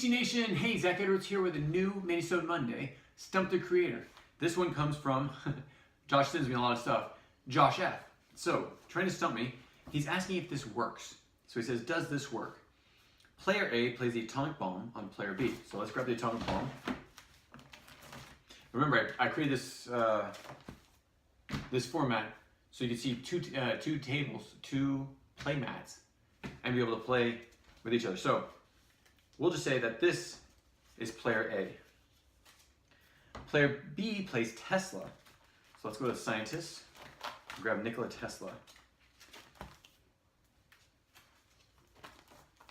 TC Nation, hey, Zach Edwards here with a new Minnesota Monday, Stump the Creator. This one comes from, Josh sends me a lot of stuff, Josh F. So, trying to stump me, he's asking if this works. So he says, does this work? Player A plays the atomic bomb on player B. So let's grab the atomic bomb. Remember, I created this this format so you can see two tables, two play mats, and be able to play with each other. So we'll just say that this is player A. Player B plays Tesla. So let's go to scientists, grab Nikola Tesla.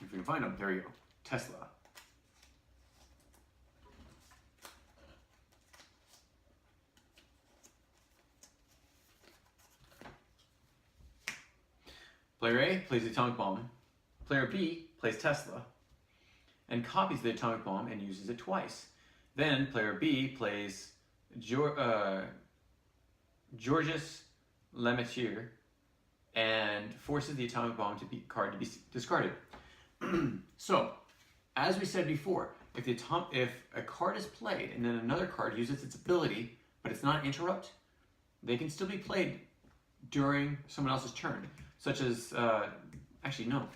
If we can find him, there you go, Tesla. Player A plays the atomic bomb. Player B plays Tesla and copies the atomic bomb and uses it twice. Then player B plays Georges Lemaitre and forces the atomic bomb card to be discarded. So, as we said before, if a card is played and then another card uses its ability, but it's not an interrupt, they can still be played during someone else's turn. Such as, actually no,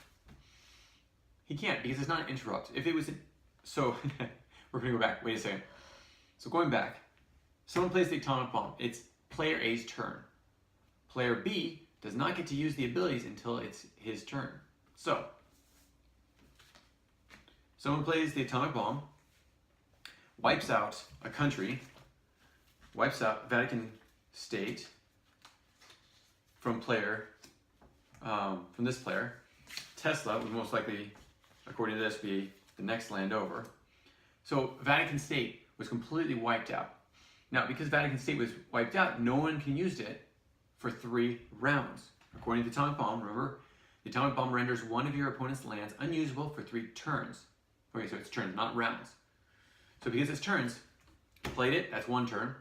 he can't because it's not an interrupt. If it was, so we're gonna go back, wait a second. So going back, someone plays the atomic bomb, it's player A's turn. Player B does not get to use the abilities until it's his turn. So, someone plays the atomic bomb, wipes out a country, wipes out Vatican State from this player. Tesla would most likely, according to this, be the next land over. So Vatican State was completely wiped out. Now, because Vatican State was wiped out, no one can use it for 3 rounds. According to the atomic bomb, remember, the atomic bomb renders one of your opponent's lands unusable for 3 turns. Okay, so it's turns, not rounds. So because it's turns, played it, that's 1 turn.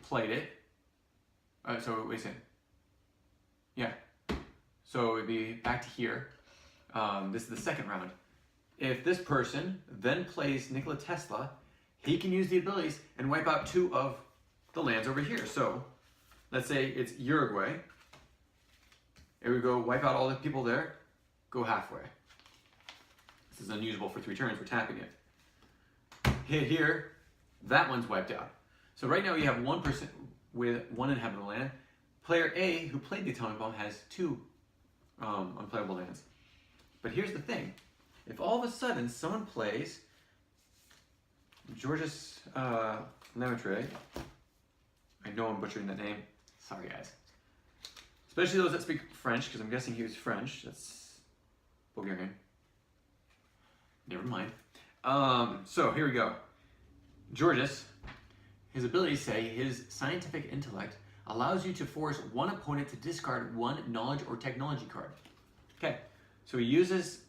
Played it. So wait a second. Yeah. So it'd be back to here. This is the 2nd round. If this person then plays Nikola Tesla, he can use the abilities and wipe out 2 of the lands over here. So let's say it's Uruguay. Here we go, wipe out all the people there, go halfway. This is unusable for 3 turns, we're tapping it. Hit here, that one's wiped out. So right now you have 1 person with 1 inhabitable land. Player A, who played the atomic bomb, has 2 unplayable lands. But here's the thing. If all of a sudden someone plays Georges Lemaitre, I know I'm butchering that name. Sorry, guys. Especially those that speak French, because I'm guessing he was French. That's Bulgarian. Never mind. So here we go. Georges, his abilities say his scientific intellect allows you to force one opponent to discard 1 knowledge or technology card. Okay, so he uses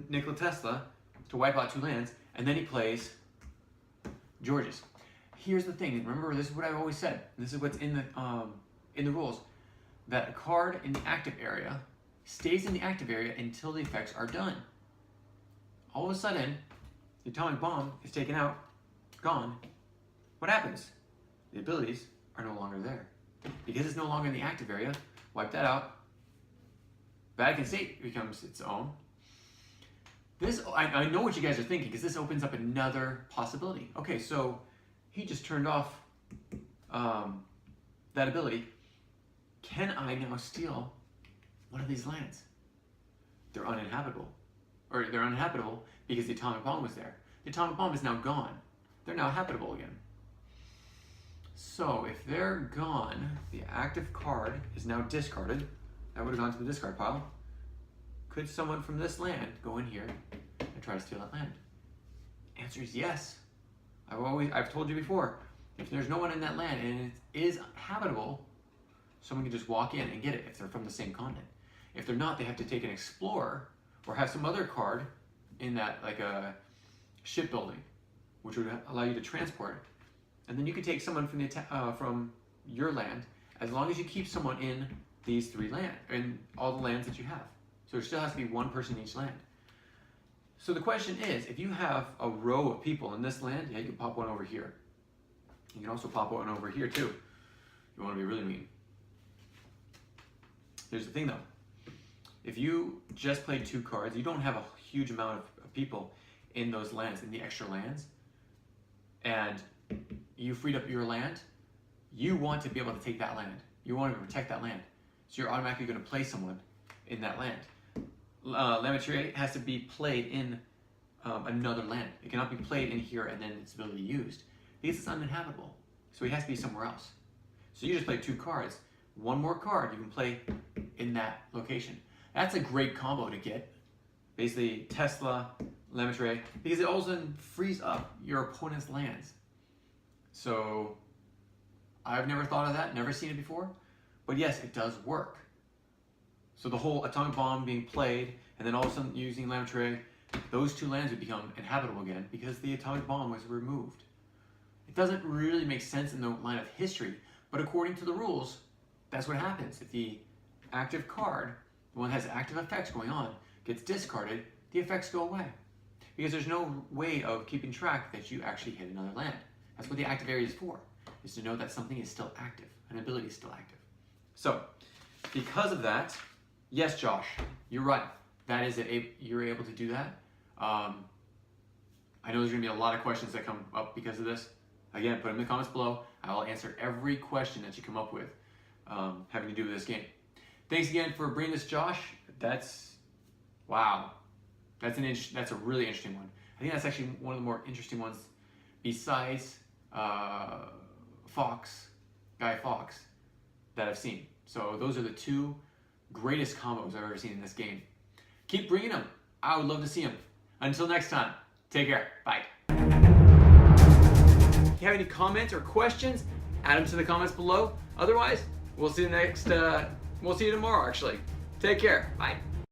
Nikola Tesla to wipe out 2 lands, and then he plays Georges. Here's the thing, remember, this is what I've always said, this is what's in the rules, that a card in the active area stays in the active area until the effects are done. All of a sudden, the atomic bomb is taken out, gone. What happens? The abilities are no longer there. Because it's no longer in the active area, wipe that out. Vatican State becomes its own. This, I know what you guys are thinking, because this opens up another possibility. Okay, so he just turned off that ability. Can I now steal one of these lands? They're uninhabitable. Or they're uninhabitable because the atomic bomb was there. The atomic bomb is now gone. They're now habitable again. So if they're gone, the active card is now discarded. That would have gone to the discard pile. Could someone from this land go in here and try to steal that land? Answer is yes. I've told you before, if there's no one in that land and it is habitable, someone can just walk in and get it if they're from the same continent. If they're not, they have to take an explorer or have some other card in that, like a shipbuilding, which would allow you to transport. And then you can take someone from your land, as long as you keep someone in these 3 lands, in all the lands that you have. So there still has to be 1 person in each land. So the question is, if you have a row of people in this land, yeah, you can pop one over here. You can also pop one over here too. You want to be really mean. Here's the thing though. If you just played 2 cards, you don't have a huge amount of people in those lands, in the extra lands, and you freed up your land, you want to be able to take that land. You want to protect that land. So you're automatically going to play someone in that land. Lamentre has to be played in another land. It cannot be played in here and then its ability used, because it's uninhabitable. So he has to be somewhere else. So you just play 2 cards. One more card you can play in that location. That's a great combo to get. Basically, Tesla, Lamentre, because it also frees up your opponent's lands. So I've never thought of that, never seen it before, but yes, it does work. So the whole atomic bomb being played, and then all of a sudden using Lamentre, those 2 lands would become inhabitable again because the atomic bomb was removed. It doesn't really make sense in the line of history, but according to the rules, that's what happens. If the active card, the one that has active effects going on, gets discarded, the effects go away. Because there's no way of keeping track that you actually hit another land. That's what the active area is for, is to know that something is still active, an ability is still active. So, because of that, yes, Josh, you're right. That is it. You're able to do that. I know there's going to be a lot of questions that come up because of this. Again, put them in the comments below. I will answer every question that you come up with having to do with this game. Thanks again for bringing this, Josh. Wow. That's a really interesting one. I think that's actually one of the more interesting ones besides Guy Fawkes, that I've seen. So those are the 2 greatest combos I've ever seen in this game. Keep bringing them. I would love to see them. Until next time, take care. Bye. If you have any comments or questions, add them to the comments below. Otherwise, we'll see you tomorrow actually. Take care. Bye.